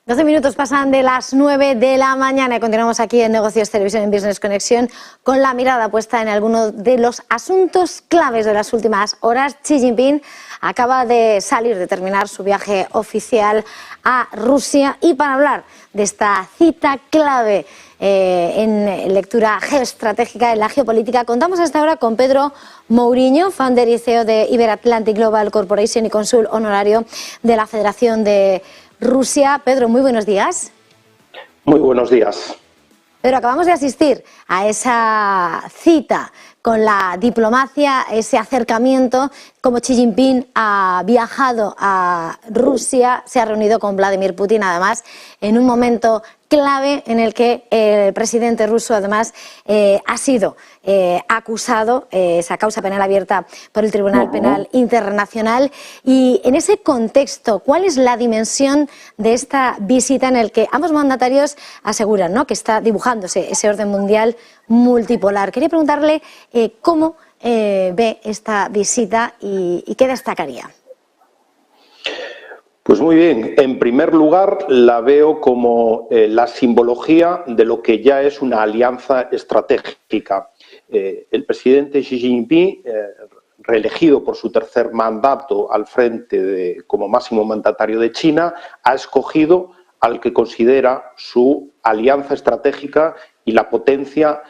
12 minutos pasan de las 9 de la mañana y continuamos aquí en Negocios Televisión en Business Conexión con la mirada puesta en algunos de los asuntos claves de las últimas horas. Xi Jinping acaba de salir, de terminar su viaje oficial a Rusia, y para hablar de esta cita clave en lectura geoestratégica en la geopolítica, contamos hasta ahora con Pedro Mouriño, founder y CEO de Iberatlantic Global Corporation y cónsul honorario de la Federación de Rusia. Pedro, muy buenos días. Muy buenos días. Pedro, acabamos de asistir a esa cita con la diplomacia, ese acercamiento, como Xi Jinping ha viajado a Rusia, se ha reunido con Vladimir Putin, además, en un momento clave en el que el presidente ruso, además, ha sido acusado, esa causa penal abierta por el Tribunal Penal Internacional. Y en ese contexto, ¿cuál es la dimensión de esta visita en el que ambos mandatarios aseguran, ¿no?, que está dibujándose ese orden mundial multipolar? Quería preguntarle cómo ve esta visita y qué destacaría. Pues muy bien, en primer lugar la veo como la simbología de lo que ya es una alianza estratégica. El presidente Xi Jinping, reelegido por su tercer mandato al frente como máximo mandatario de China, ha escogido al que considera su alianza estratégica y la potencia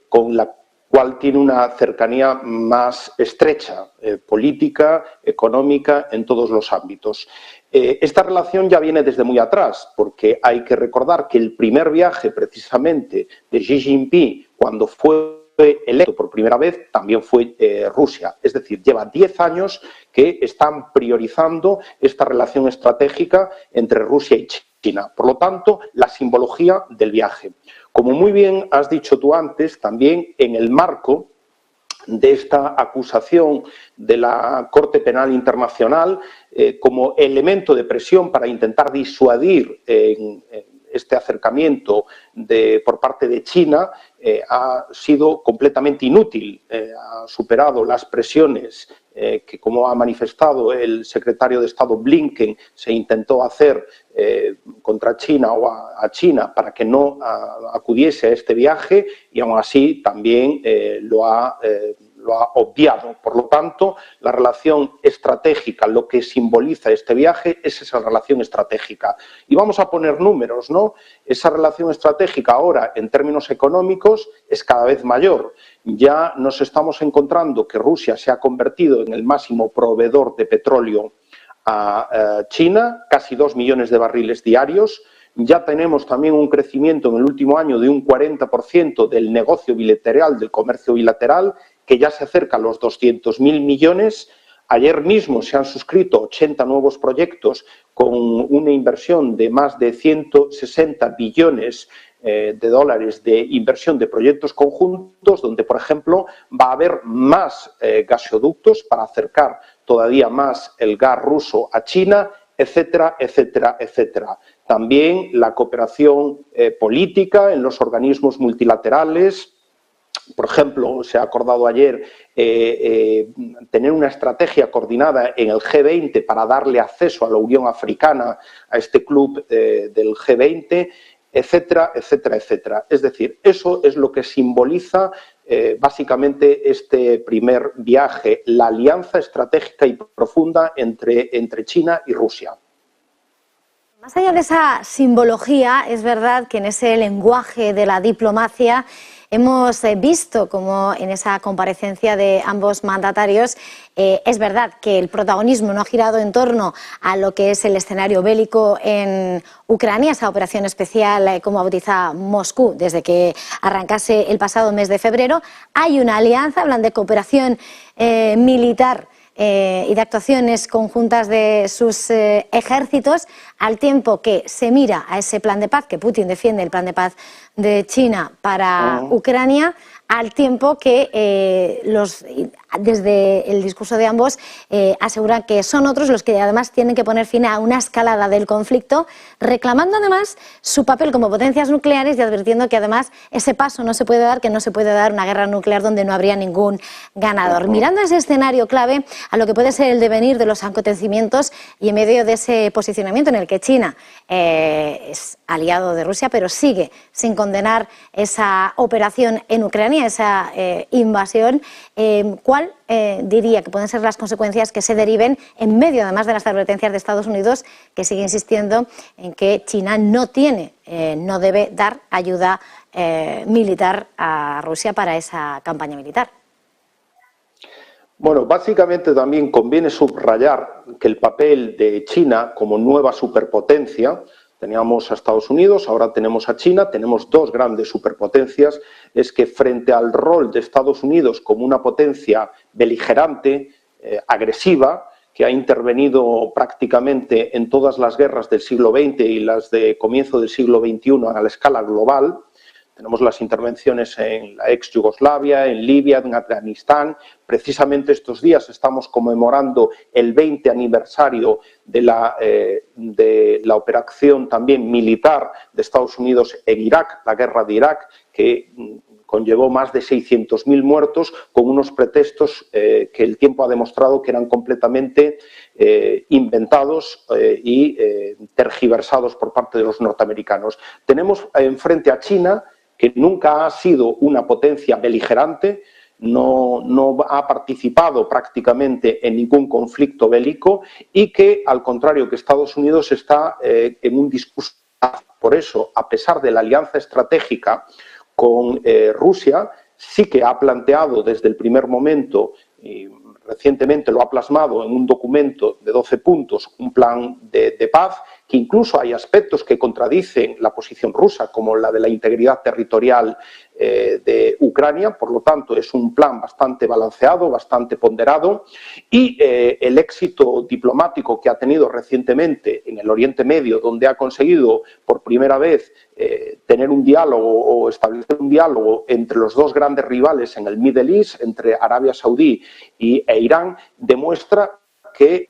con la cual tiene una cercanía más estrecha, política, económica, en todos los ámbitos. Esta relación ya viene desde muy atrás, porque hay que recordar que el primer viaje precisamente de Xi Jinping, cuando fue electo por primera vez, también fue Rusia. Es decir, lleva 10 años que están priorizando esta relación estratégica entre Rusia y China. Por lo tanto, la simbología del viaje. Como muy bien has dicho tú antes, también en el marco de esta acusación de la Corte Penal Internacional, como elemento de presión para intentar disuadir este acercamiento por parte de China, ha sido completamente inútil. Ha superado las presiones que, como ha manifestado el secretario de Estado Blinken, se intentó hacer contra China o a China para que no acudiese a este viaje, y aún así también lo ha obviado. Por lo tanto, la relación estratégica, lo que simboliza este viaje, es esa relación estratégica. Y vamos a poner números, ¿no? Esa relación estratégica ahora, en términos económicos, es cada vez mayor. Ya nos estamos encontrando que Rusia se ha convertido en el máximo proveedor de petróleo a China, casi 2 millones de barriles diarios. Ya tenemos también un crecimiento en el último año de un 40% del negocio bilateral, del comercio bilateral, que ya se acerca a los 200.000 millones. Ayer mismo se han suscrito 80 nuevos proyectos con una inversión de más de 160 billones de dólares de inversión de proyectos conjuntos, donde, por ejemplo, va a haber más gasoductos para acercar todavía más el gas ruso a China, etcétera, etcétera, etcétera. También la cooperación política en los organismos multilaterales. Por ejemplo, se ha acordado ayer tener una estrategia coordinada en el G20 para darle acceso a la Unión Africana, a este club del G20, etcétera, etcétera, etcétera. Es decir, eso es lo que simboliza básicamente este primer viaje, la alianza estratégica y profunda entre China y Rusia. Más allá de esa simbología, es verdad que en ese lenguaje de la diplomacia hemos visto como en esa comparecencia de ambos mandatarios, es verdad que el protagonismo no ha girado en torno a lo que es el escenario bélico en Ucrania, esa operación especial, como bautiza Moscú, desde que arrancase el pasado mes de febrero. Hay una alianza, hablan de cooperación militar y de actuaciones conjuntas de sus ejércitos, al tiempo que se mira a ese plan de paz, que Putin defiende el plan de paz de China para Ucrania, al tiempo que los desde el discurso de ambos aseguran que son otros los que además tienen que poner fin a una escalada del conflicto, reclamando además su papel como potencias nucleares y advirtiendo que además ese paso no se puede dar, que no se puede dar una guerra nuclear donde no habría ningún ganador. Mirando ese escenario clave a lo que puede ser el devenir de los acontecimientos y en medio de ese posicionamiento en el que China es aliado de Rusia, pero sigue sin condenar esa operación en Ucrania, esa invasión, ¿cuál diría que pueden ser las consecuencias que se deriven en medio, además de las advertencias de Estados Unidos, que sigue insistiendo en que China no debe dar ayuda militar a Rusia para esa campaña militar? Bueno, básicamente también conviene subrayar que el papel de China como nueva superpotencia, teníamos a Estados Unidos, ahora tenemos a China, tenemos dos grandes superpotencias, es que frente al rol de Estados Unidos como una potencia beligerante, agresiva, que ha intervenido prácticamente en todas las guerras del siglo XX y las de comienzo del siglo XXI a la escala global. Tenemos las intervenciones en la ex Yugoslavia, en Libia, en Afganistán. Precisamente estos días estamos conmemorando el 20 aniversario de la operación también militar de Estados Unidos en Irak, la guerra de Irak, que conllevó más de 600.000 muertos con unos pretextos que el tiempo ha demostrado que eran completamente inventados y tergiversados por parte de los norteamericanos. Tenemos enfrente a China, que nunca ha sido una potencia beligerante, no ha participado prácticamente en ningún conflicto bélico y que, al contrario que Estados Unidos, está en un discurso. Por eso, a pesar de la alianza estratégica con Rusia, sí que ha planteado desde el primer momento, y recientemente lo ha plasmado en un documento de 12 puntos, un plan de paz, que incluso hay aspectos que contradicen la posición rusa, como la de la integridad territorial de Ucrania. Por lo tanto, es un plan bastante balanceado, bastante ponderado, y el éxito diplomático que ha tenido recientemente en el Oriente Medio, donde ha conseguido por primera vez tener un diálogo o establecer un diálogo entre los dos grandes rivales en el Middle East, entre Arabia Saudí e Irán, demuestra que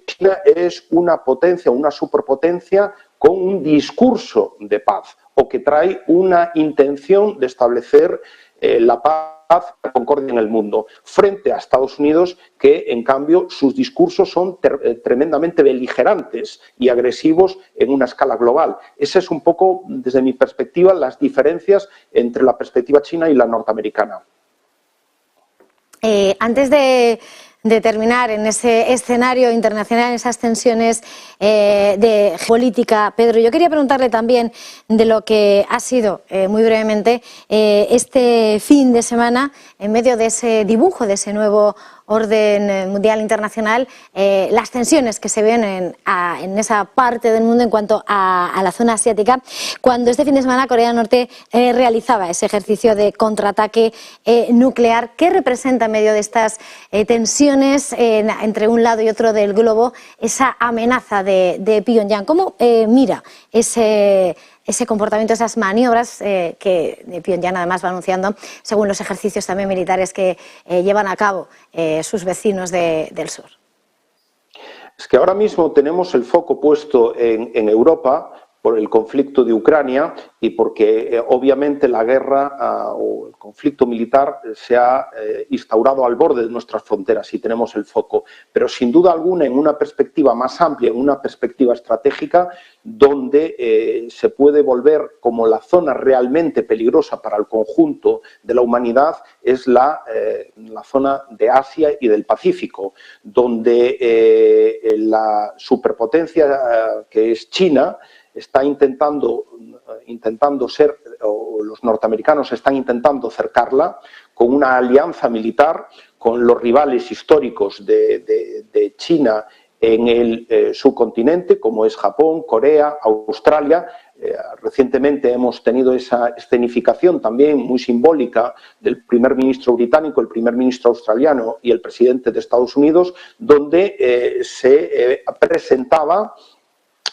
China es una potencia, una superpotencia con un discurso de paz, o que trae una intención de establecer la paz, la concordia en el mundo, frente a Estados Unidos, que en cambio sus discursos son tremendamente beligerantes y agresivos en una escala global. Esa es un poco, desde mi perspectiva, las diferencias entre la perspectiva china y la norteamericana. Antes de terminar en ese escenario internacional, en esas tensiones de política, Pedro, yo quería preguntarle también de lo que ha sido, muy brevemente, este fin de semana, en medio de ese dibujo, de ese nuevo orden mundial internacional, las tensiones que se ven en esa parte del mundo en cuanto a la zona asiática, cuando este fin de semana Corea del Norte realizaba ese ejercicio de contraataque nuclear. ¿Qué representa en medio de estas tensiones entre un lado y otro del globo esa amenaza de Pyongyang? ¿Cómo mira ese comportamiento, esas maniobras que Pyongyang además va anunciando según los ejercicios también militares que llevan a cabo sus vecinos del sur? Es que ahora mismo tenemos el foco puesto en Europa por el conflicto de Ucrania y porque obviamente la guerra o el conflicto militar se ha instaurado al borde de nuestras fronteras y tenemos el foco. Pero sin duda alguna, en una perspectiva más amplia, en una perspectiva estratégica, donde se puede volver como la zona realmente peligrosa para el conjunto de la humanidad, es la zona de Asia y del Pacífico, donde la superpotencia que es China está intentando ser, o los norteamericanos están intentando cercarla con una alianza militar con los rivales históricos de China en el subcontinente, como es Japón, Corea, Australia. Recientemente hemos tenido esa escenificación también muy simbólica del primer ministro británico, el primer ministro australiano y el presidente de Estados Unidos, donde se presentaba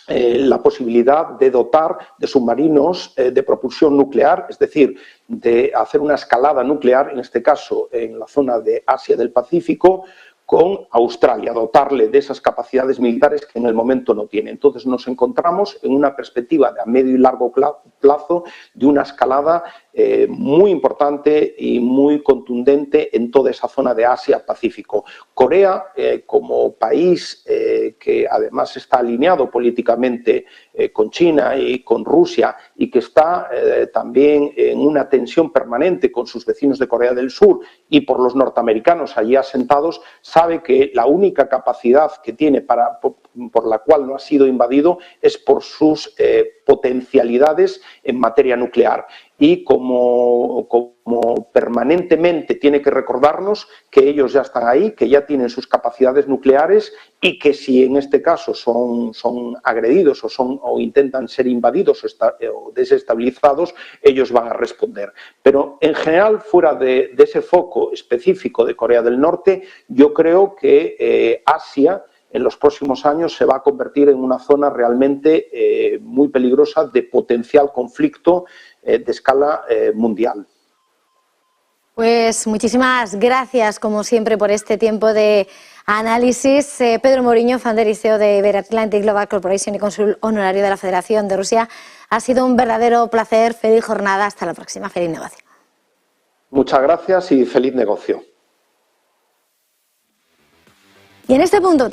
la posibilidad de dotar de submarinos de propulsión nuclear, es decir, de hacer una escalada nuclear, en este caso en la zona de Asia del Pacífico, con Australia, dotarle de esas capacidades militares que en el momento no tiene. Entonces nos encontramos en una perspectiva de a medio y largo plazo de una escalada muy importante y muy contundente en toda esa zona de Asia-Pacífico. Corea, como país que además está alineado políticamente con China y con Rusia y que está también en una tensión permanente con sus vecinos de Corea del Sur y por los norteamericanos allí asentados, sabe que la única capacidad que tiene por la cual no ha sido invadido es por sus potencialidades en materia nuclear. Y como permanentemente tiene que recordarnos que ellos ya están ahí, que ya tienen sus capacidades nucleares y que si en este caso son agredidos o intentan ser invadidos o desestabilizados, ellos van a responder. Pero en general, fuera de ese foco específico de Corea del Norte, yo creo que Asia en los próximos años se va a convertir en una zona realmente muy peligrosa de potencial conflicto de escala mundial. Pues muchísimas gracias, como siempre, por este tiempo de análisis. Pedro Moriño, founder y CEO de Iberoatlantic Global Corporation y cónsul honorario de la Federación de Rusia. Ha sido un verdadero placer. Feliz jornada. Hasta la próxima. Feliz negocio. Muchas gracias y feliz negocio. Y en este punto